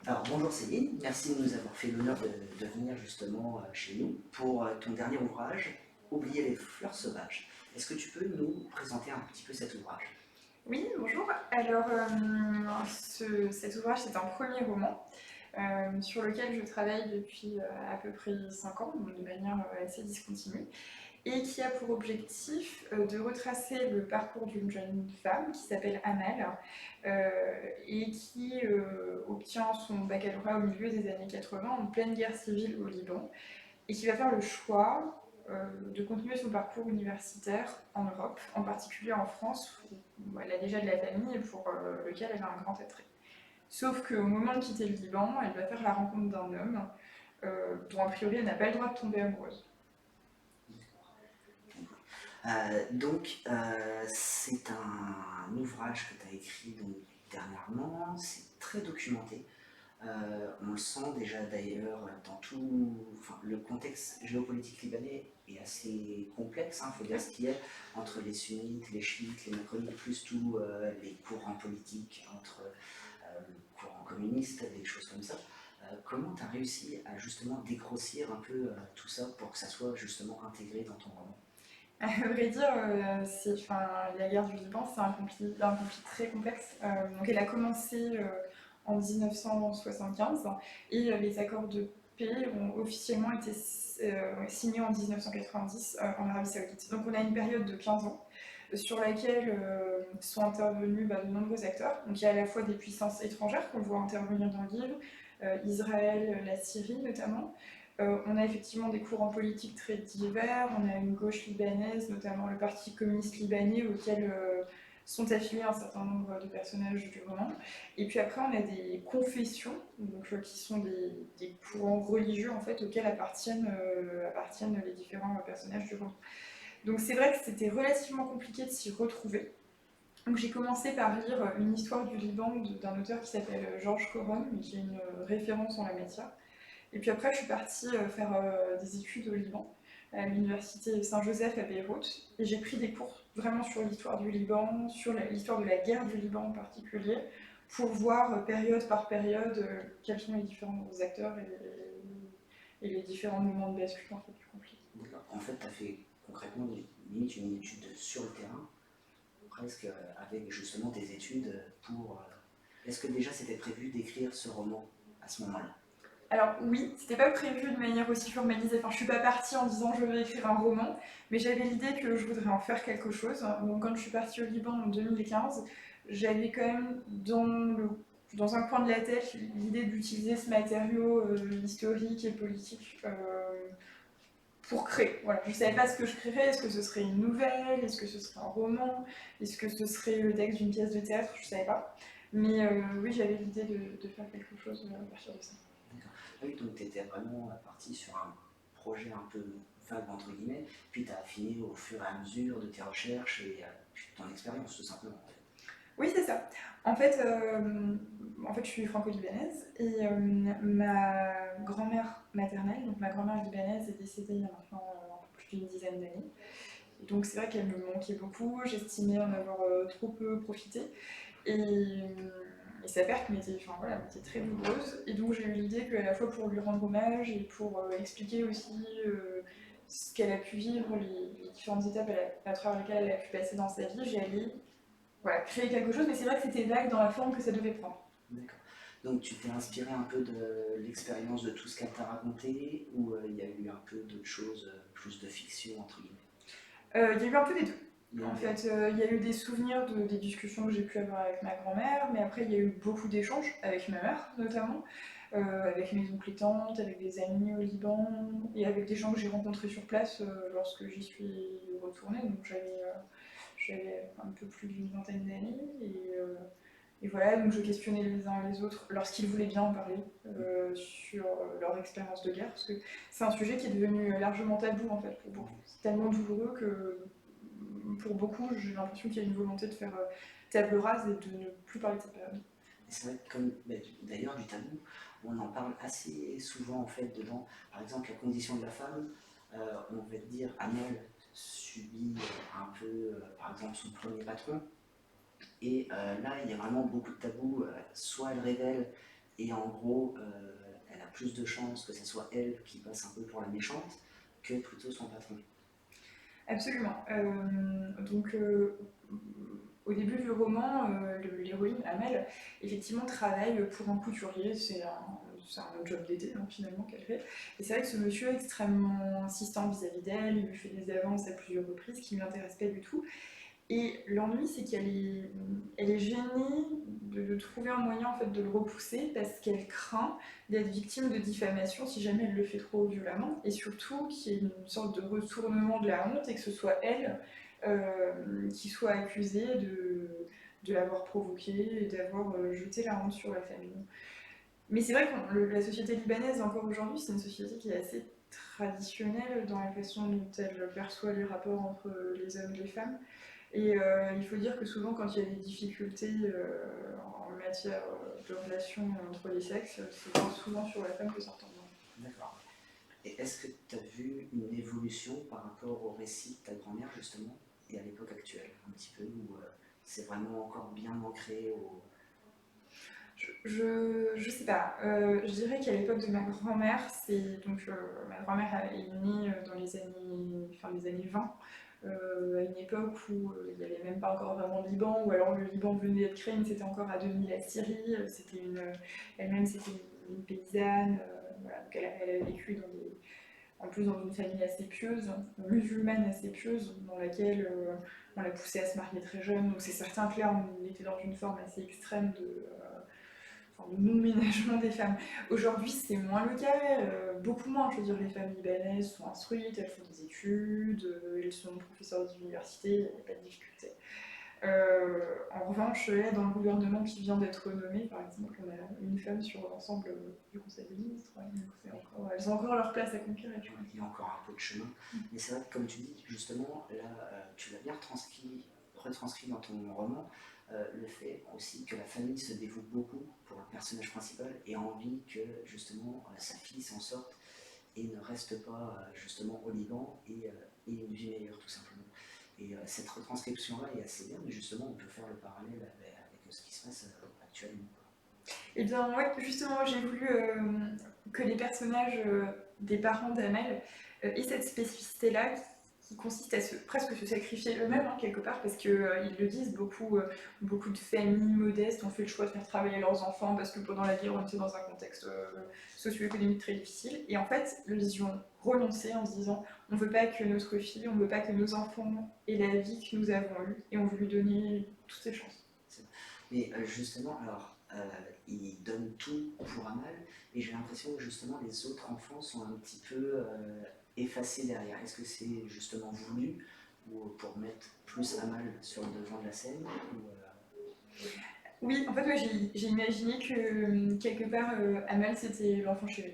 Alors bonjour Céline, merci de nous avoir fait l'honneur de venir justement chez nous pour ton dernier ouvrage, Oublier les fleurs sauvages. Est-ce que tu peux nous présenter un petit peu cet ouvrage? Oui, bonjour. Alors, cet ouvrage, c'est un premier roman sur lequel je travaille depuis à peu près 5 ans, donc de manière assez discontinue, et qui a pour objectif de retracer le parcours d'une jeune femme qui s'appelle Amal et qui obtient son baccalauréat au milieu des années 80 en pleine guerre civile au Liban et qui va faire le choix de continuer son parcours universitaire en Europe, en particulier en France, où elle a déjà de la famille et pour lequel elle a un grand attrait. Sauf qu'au moment de quitter le Liban, elle va faire la rencontre d'un homme dont a priori elle n'a pas le droit de tomber amoureuse. C'est un ouvrage que tu as écrit donc, dernièrement, c'est très documenté. On le sent déjà d'ailleurs dans tout. Enfin, le contexte géopolitique libanais est assez complexe, il faut dire ce qu'il y a entre les sunnites, les chiites, les macronites, plus tous les courants politiques entre le courant communiste, des choses comme ça. Comment tu as réussi à justement dégrossir un peu tout ça pour que ça soit justement intégré dans ton roman? À vrai dire, la guerre du Liban, c'est un conflit très complexe. Donc elle a commencé en 1975 et les accords de paix ont officiellement été signés en 1990 en Arabie Saoudite. Donc on a une période de 15 ans sur laquelle sont intervenus de nombreux acteurs. Donc il y a à la fois des puissances étrangères qu'on voit intervenir dans le livre, Israël, la Syrie notamment. On a effectivement des courants politiques très divers, on a une gauche libanaise, notamment le Parti communiste libanais, auquel sont affiliés un certain nombre de personnages du roman. Et puis après, on a des confessions, donc, qui sont des courants religieux en fait, auxquels appartiennent les différents personnages du roman. Donc c'est vrai que c'était relativement compliqué de s'y retrouver. Donc j'ai commencé par lire une histoire du Liban d'un auteur qui s'appelle Georges Coron, qui est une référence en la matière. Et puis après, je suis partie faire des études au Liban, à l'université Saint-Joseph à Beyrouth. Et j'ai pris des cours vraiment sur l'histoire du Liban, sur l'histoire de la guerre du Liban en particulier, pour voir période par période quels sont les différents acteurs et les différents moments de bascule en fait, du conflit. D'accord. En fait, tu as fait concrètement limite une étude sur le terrain, presque avec justement des études pour. Est-ce que déjà c'était prévu d'écrire ce roman à ce moment-là? Alors oui, c'était pas prévu de manière aussi formalisée. Enfin, je suis pas partie en disant je vais écrire un roman, mais j'avais l'idée que je voudrais en faire quelque chose. Donc quand je suis partie au Liban en 2015, j'avais quand même dans un coin de la tête l'idée d'utiliser ce matériau historique et politique pour créer. Voilà. Je savais pas ce que je créerais. Est-ce que ce serait une nouvelle? Est-ce que ce serait un roman? Est-ce que ce serait le texte d'une pièce de théâtre? Je savais pas. Mais oui, j'avais l'idée de faire quelque chose à partir de ça. D'accord. Ah oui, donc tu étais vraiment parti sur un projet un peu vague, entre guillemets, puis tu as affiné au fur et à mesure de tes recherches et ton expérience, tout simplement. Oui, c'est ça. En fait, je suis franco-libanaise et ma grand-mère maternelle, donc ma grand-mère libanaise, est décédée il y a maintenant un peu plus d'une dizaine d'années. Et donc c'est vrai qu'elle me manquait beaucoup, j'estimais en avoir trop peu profité. Et sa perte m'était très douloureuse. Et donc j'ai eu l'idée qu'à la fois pour lui rendre hommage et pour expliquer aussi ce qu'elle a pu vivre, les différentes étapes à travers lesquelles elle a pu passer dans sa vie, j'allais voilà, créer quelque chose, mais c'est vrai que c'était vague dans la forme que ça devait prendre. D'accord. Donc tu t'es inspiré un peu de l'expérience de tout ce qu'elle t'a raconté, ou il y a eu un peu d'autres choses, plus de fiction, entre guillemets? Il y a eu un peu des deux. Il y a En eu des fait, il y a eu des souvenirs des discussions que j'ai pu avoir avec ma grand-mère, mais après, il y a eu beaucoup d'échanges avec ma mère, notamment, avec mes oncles et tantes, avec des amis au Liban, et avec des gens que j'ai rencontrés sur place lorsque j'y suis retournée. Donc, j'avais un peu plus d'une vingtaine d'années, et voilà, donc je questionnais les uns et les autres lorsqu'ils voulaient bien en parler sur leur expérience de guerre, parce que c'est un sujet qui est devenu largement tabou en fait pour beaucoup. C'est tellement douloureux que pour beaucoup, j'ai l'impression qu'il y a une volonté de faire table rase et de ne plus parler de cette période. Et c'est vrai que comme d'ailleurs du tabou, on en parle assez souvent en fait dedans. Par exemple, la condition de la femme, on va dire Amel subit un peu, par exemple, son premier patron. Et là, il y a vraiment beaucoup de tabous. Soit elle révèle et en gros, elle a plus de chances que ce soit elle qui passe un peu pour la méchante que plutôt son patron. Absolument. Donc, au début du roman, l'héroïne, Amel, effectivement travaille pour un couturier, c'est un job d'été hein, finalement qu'elle fait. Et c'est vrai que ce monsieur est extrêmement insistant vis-à-vis d'elle, il lui fait des avances à plusieurs reprises qui ne l'intéressent pas du tout. Et l'ennui, c'est elle est gênée de trouver un moyen en fait, de le repousser parce qu'elle craint d'être victime de diffamation si jamais elle le fait trop violemment. Et surtout qu'il y ait une sorte de retournement de la honte et que ce soit elle qui soit accusée de l'avoir provoqué et d'avoir jeté la honte sur la famille. Mais c'est vrai que la société libanaise, encore aujourd'hui, c'est une société qui est assez traditionnelle dans la façon dont elle perçoit les rapports entre les hommes et les femmes. Et il faut dire que souvent, quand il y a des difficultés en matière de relations entre les sexes, c'est souvent sur la femme que ça retombe. D'accord. Et est-ce que tu as vu une évolution par rapport au récit de ta grand-mère, justement, et à l'époque actuelle, un petit peu, où c'est vraiment encore bien ancré au... Je sais pas. Je dirais qu'à l'époque de ma grand-mère, ma grand-mère est née dans les années 20, à une époque où il n'y avait même pas encore vraiment de Liban, ou alors le Liban venait d'être créé, mais c'était encore à 2000 la Syrie. Elle-même c'était une paysanne. Voilà, donc elle a vécu en plus dans une famille assez pieuse, musulmane assez pieuse, dans laquelle on l'a poussée à se marier très jeune. Donc c'est certain que là, on était dans une forme assez extrême de non-ménagement des femmes. Aujourd'hui, c'est moins le cas, beaucoup moins. Je veux dire, les femmes libanaises sont instruites, elles font des études, elles sont professeurs d'université, il n'y a pas de difficulté. En revanche, là, dans le gouvernement qui vient d'être nommé, par exemple, on a une femme sur l'ensemble du Conseil des ministres. Ouais, donc elles ont encore leur place à conquérir. Il y a encore un peu de chemin. Mais c'est vrai que, comme tu dis, justement, là, tu l'as bien retranscrit dans ton roman, le fait aussi que la famille se dévoue beaucoup pour le personnage principal et a envie que, justement, sa fille s'en sorte et ne reste pas, justement, au Liban et ait une vie meilleure, tout simplement. Et cette retranscription-là est assez bien, mais justement, on peut faire le parallèle avec ce qui se passe actuellement. Eh bien, ouais, justement, j'ai voulu que les personnages des parents d'Amel aient cette spécificité-là qui consiste à presque se sacrifier eux-mêmes, hein, quelque part, parce qu'ils le disent, beaucoup de familles modestes ont fait le choix de faire travailler leurs enfants parce que pendant la guerre, on était dans un contexte socio-économique très difficile. Et en fait, ils y ont renoncé en se disant on ne veut pas que notre fille, on ne veut pas que nos enfants aient la vie que nous avons eue, et on veut lui donner toutes ses chances. Mais justement, alors, il donne tout pour Amal, et j'ai l'impression que justement les autres enfants sont un petit peu effacés derrière. Est-ce que c'est justement voulu, ou pour mettre plus Amal sur le devant de la scène ou, Oui, en fait, ouais, j'ai imaginé que quelque part, Amal, c'était l'enfant chéri.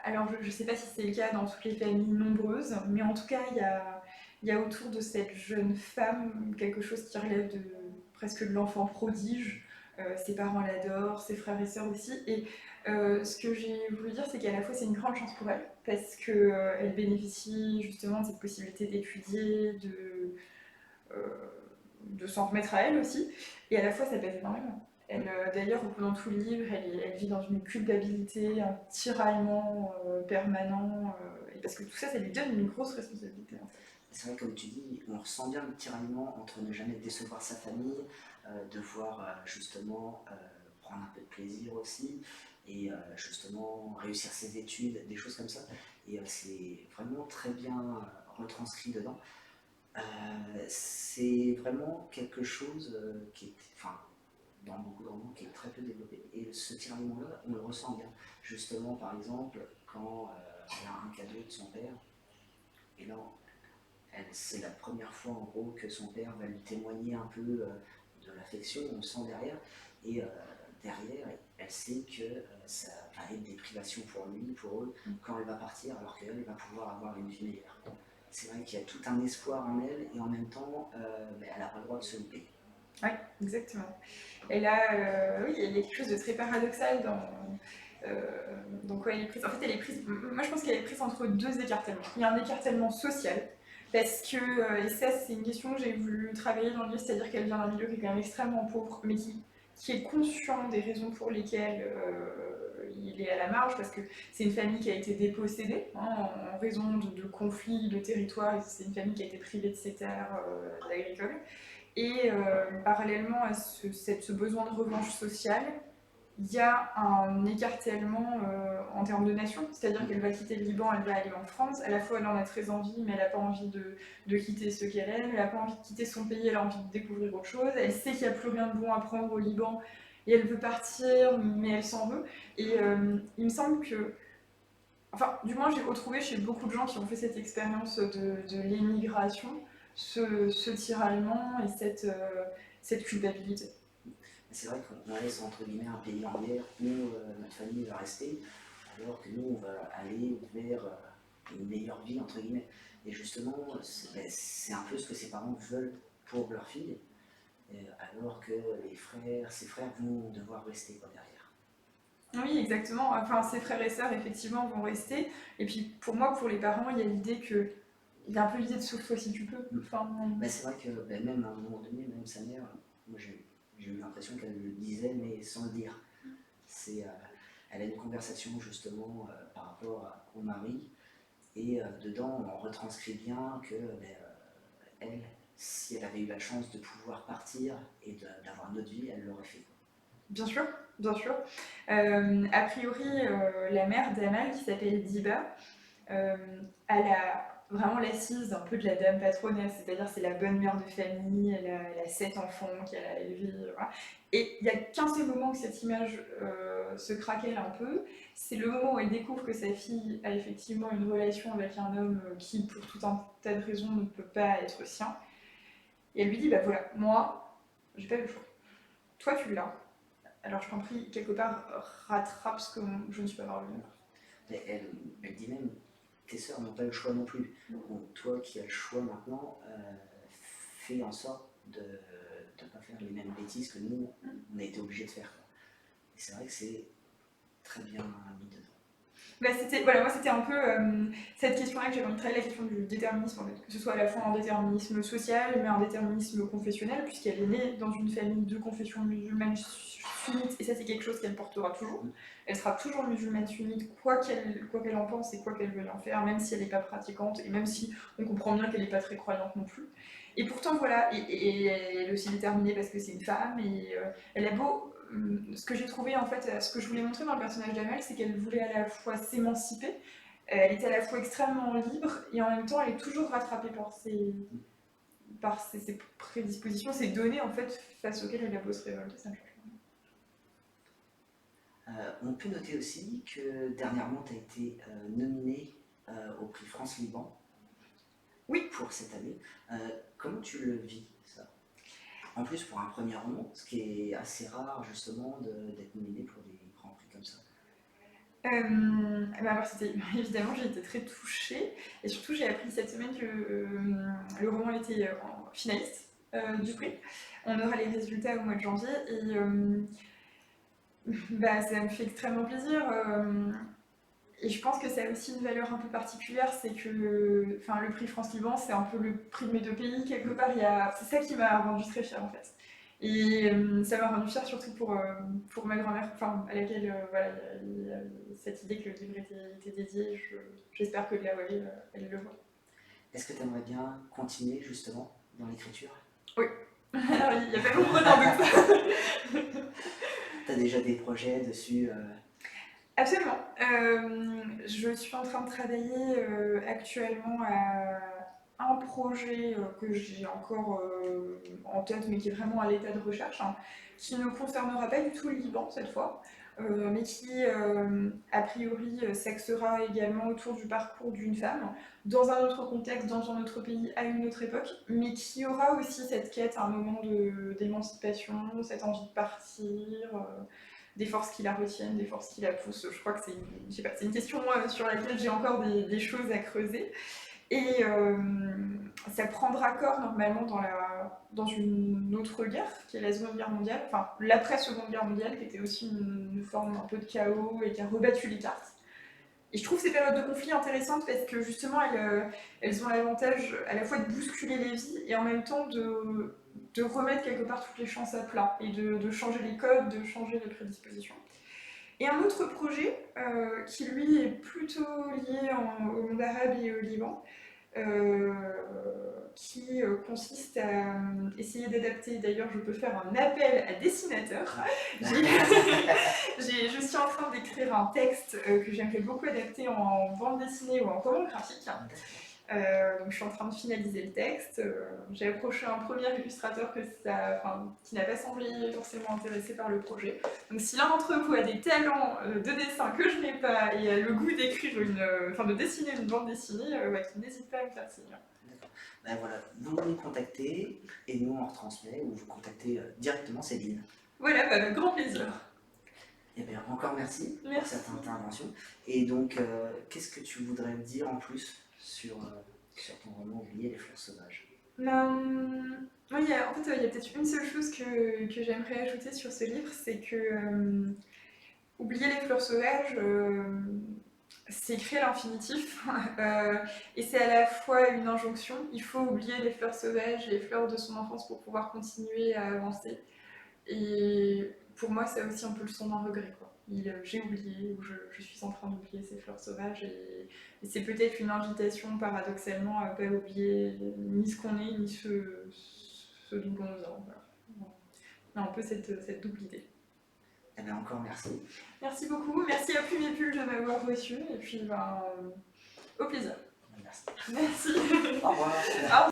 Alors, je ne sais pas si c'est le cas dans toutes les familles nombreuses, mais en tout cas, il y a autour de cette jeune femme quelque chose qui relève presque de l'enfant prodige. Ses parents l'adorent, ses frères et sœurs aussi. Et ce que j'ai voulu dire, c'est qu'à la fois, c'est une grande chance pour elle, parce qu'elle bénéficie justement de cette possibilité d'étudier, euh, de s'en remettre à elle aussi, et à la fois, ça pèse énormément. D'ailleurs, dans tout le livre, elle vit dans une culpabilité, un tiraillement permanent, et parce que tout ça, ça lui donne une grosse responsabilité. En fait. C'est vrai, comme tu dis, on ressent bien le tiraillement entre ne jamais décevoir sa famille, devoir justement prendre un peu de plaisir aussi, et justement réussir ses études, des choses comme ça. Et c'est vraiment très bien retranscrit dedans. C'est vraiment quelque chose qui est, enfin, dans beaucoup de romans, qui est très peu développé. Et ce tiraillement-là, on le ressent bien. Justement, par exemple, quand elle a un cadeau de son père, et là, c'est la première fois en gros que son père va lui témoigner un peu de l'affection, on le sent derrière, et derrière, elle sait que ça va être des privations pour lui, pour eux, quand elle va partir, alors qu'elle va pouvoir avoir une vie meilleure. C'est vrai qu'il y a tout un espoir en elle, et en même temps, elle n'a pas le droit de se louper. Oui, exactement. Et là, oui, il y a quelque chose de très paradoxal dans quoi elle est prise. En fait, elle est prise. Moi, je pense qu'elle est prise entre deux écartèlements. Il y a un écartèlement social, parce que, et ça, c'est une question que j'ai voulu travailler dans le livre, c'est-à-dire qu'elle vient d'un milieu qui est quand même extrêmement pauvre, mais qui qui est conscient des raisons pour lesquelles il est à la marge, parce que c'est une famille qui a été dépossédée en raison de conflits de territoire, c'est une famille qui a été privée de ses terres agricoles. Et parallèlement à ce besoin de revanche sociale, il y a un écartèlement en termes de nation, c'est-à-dire qu'elle va quitter le Liban, elle va aller en France, à la fois elle en a très envie, mais elle n'a pas envie de quitter ce qu'elle aime, elle n'a pas envie de quitter son pays, elle a envie de découvrir autre chose, elle sait qu'il n'y a plus rien de bon à prendre au Liban, et elle veut partir, mais elle s'en veut. Et il me semble que, enfin, du moins j'ai retrouvé chez beaucoup de gens qui ont fait cette expérience de l'émigration, ce tiraillement et cette culpabilité. C'est vrai qu'on laisse entre guillemets un pays en guerre où notre famille va rester, alors que nous on va aller vers une meilleure vie entre guillemets. Et justement, c'est un peu ce que ses parents veulent pour leur fille, alors que ses frères vont devoir rester quoi, derrière. Oui, exactement. Enfin, ses frères et sœurs, effectivement, vont rester. Et puis, pour moi, pour les parents, il y a l'idée que. Il y a un peu l'idée de sauve-toi si tu peux. Enfin, c'est vrai que même à un moment donné, même sa mère, moi j'ai eu l'impression qu'elle le disait, mais sans le dire. Elle a une conversation justement par rapport au mari, et dedans on retranscrit bien que elle, si elle avait eu la chance de pouvoir partir et d'avoir une autre vie, elle l'aurait fait. Bien sûr, bien sûr. A priori, la mère d'Amal, qui s'appelle Diba, elle a vraiment l'assise un peu de la dame patronesse, c'est-à-dire c'est la bonne mère de famille, elle a 7 enfants qu'elle a élevés, voilà. Et il n'y a qu'un seul moment où cette image se craquelle un peu, c'est le moment où elle découvre que sa fille a effectivement une relation avec un homme qui, pour tout un tas de raisons, ne peut pas être sien. Et elle lui dit, bah voilà, moi, j'ai pas le choix. Toi, tu l'as. Alors je t'en prie, quelque part, rattrape ce que je ne suis pas parvenue. Mais elle dit même, tes sœurs n'ont pas le choix non plus. Donc toi qui as le choix maintenant, fais en sorte de ne pas faire les mêmes bêtises que nous, on a été obligés de faire. Et c'est vrai que c'est très bien mis dedans. Bah moi c'était un peu cette question-là que j'avais envie de travailler, la question du déterminisme, en fait. Que ce soit à la fois un déterminisme social, mais un déterminisme confessionnel, puisqu'elle est née dans une famille de confession musulmane sunnite, et ça c'est quelque chose qu'elle portera toujours. Elle sera toujours musulmane sunnite, quoi qu'elle en pense et quoi qu'elle veuille en faire, même si elle n'est pas pratiquante, et même si on comprend bien qu'elle n'est pas très croyante non plus. Et pourtant voilà, et elle est aussi déterminée parce que c'est une femme, et elle a beau... Ce que j'ai trouvé en fait, ce que je voulais montrer dans le personnage d'Amel, c'est qu'elle voulait à la fois s'émanciper, elle était à la fois extrêmement libre et en même temps elle est toujours rattrapée par ses prédispositions, ses données en fait face auxquelles elle a beau se révolter. On peut noter aussi que dernièrement tu as été nominée au prix France Liban. Oui. Pour cette année. Comment tu le vis ça? En plus pour un premier roman, ce qui est assez rare justement d'être nominé pour des grands prix comme ça. Alors évidemment j'ai été très touchée et surtout j'ai appris cette semaine que le roman était finaliste du prix. On aura les résultats au mois de janvier et ça me fait extrêmement plaisir. Et je pense que ça a aussi une valeur un peu particulière, c'est que le prix France-Liban, c'est un peu le prix de mes deux pays, quelque part. C'est ça qui m'a rendue très fière en fait. Et ça m'a rendue fière surtout pour ma grand-mère, à laquelle il y a cette idée que le livre était dédié. J'espère que Léa Wally, elle le voit. Est-ce que tu aimerais bien continuer justement dans l'écriture? Oui. Alors, il n'y a pas beaucoup d'en doute. Tu as déjà des projets dessus Absolument. Je suis en train de travailler actuellement à un projet que j'ai encore en tête, mais qui est vraiment à l'état de recherche, qui ne concernera pas du tout le Liban cette fois, mais qui, a priori, s'axera également autour du parcours d'une femme, dans un autre contexte, dans un autre pays, à une autre époque, mais qui aura aussi cette quête à un moment d'émancipation, cette envie de partir. Des forces qui la retiennent, des forces qui la poussent. Je crois que c'est une question sur laquelle j'ai encore des choses à creuser. Et ça prendra corps normalement dans une autre guerre, qui est la Seconde Guerre mondiale, enfin l'après-Seconde Guerre mondiale, qui était aussi une forme un peu de chaos et qui a rebattu les cartes. Et je trouve ces périodes de conflit intéressantes parce que justement elles ont l'avantage à la fois de bousculer les vies et en même temps de remettre quelque part toutes les chances à plat et de changer les codes, de changer les prédispositions. Et un autre projet qui lui est plutôt lié au monde arabe et au Liban, euh, qui consiste à essayer d'adapter, d'ailleurs je peux faire un appel à dessinateurs. Je suis en train d'écrire un texte que j'aimerais beaucoup adapter en bande dessinée ou en roman graphique. Donc je suis en train de finaliser le texte. J'ai approché un premier illustrateur qui n'a pas semblé forcément intéressé par le projet. Donc si l'un d'entre vous a des talents de dessin que je n'ai pas et a le goût d'écrire de dessiner une bande dessinée, qu'il n'hésite pas à me faire signe. D'accord. Ben voilà, vous nous contactez et nous on retransmet ou vous contactez directement Céline. Voilà, avec grand plaisir. Et bien encore merci pour cette intervention. Et donc, qu'est-ce que tu voudrais me dire en plus sur ton roman Oublier les fleurs sauvages? Oui, il y a peut-être une seule chose que j'aimerais ajouter sur ce livre, c'est que Oublier les fleurs sauvages, c'est écrit à l'infinitif, et c'est à la fois une injonction, il faut oublier les fleurs sauvages, les fleurs de son enfance pour pouvoir continuer à avancer. Et pour moi, c'est aussi un peu le son d'un regret, quoi. J'ai oublié, ou je suis en train d'oublier ces fleurs sauvages, et c'est peut-être une invitation paradoxalement à ne pas oublier ni ce qu'on est, ni ce d'où l'on vient. Voilà. On a un peu cette double idée. Eh bien encore merci. Merci beaucoup, merci à Plume et Pull de m'avoir reçu, et puis au plaisir. Merci. Merci. Au revoir. Au revoir.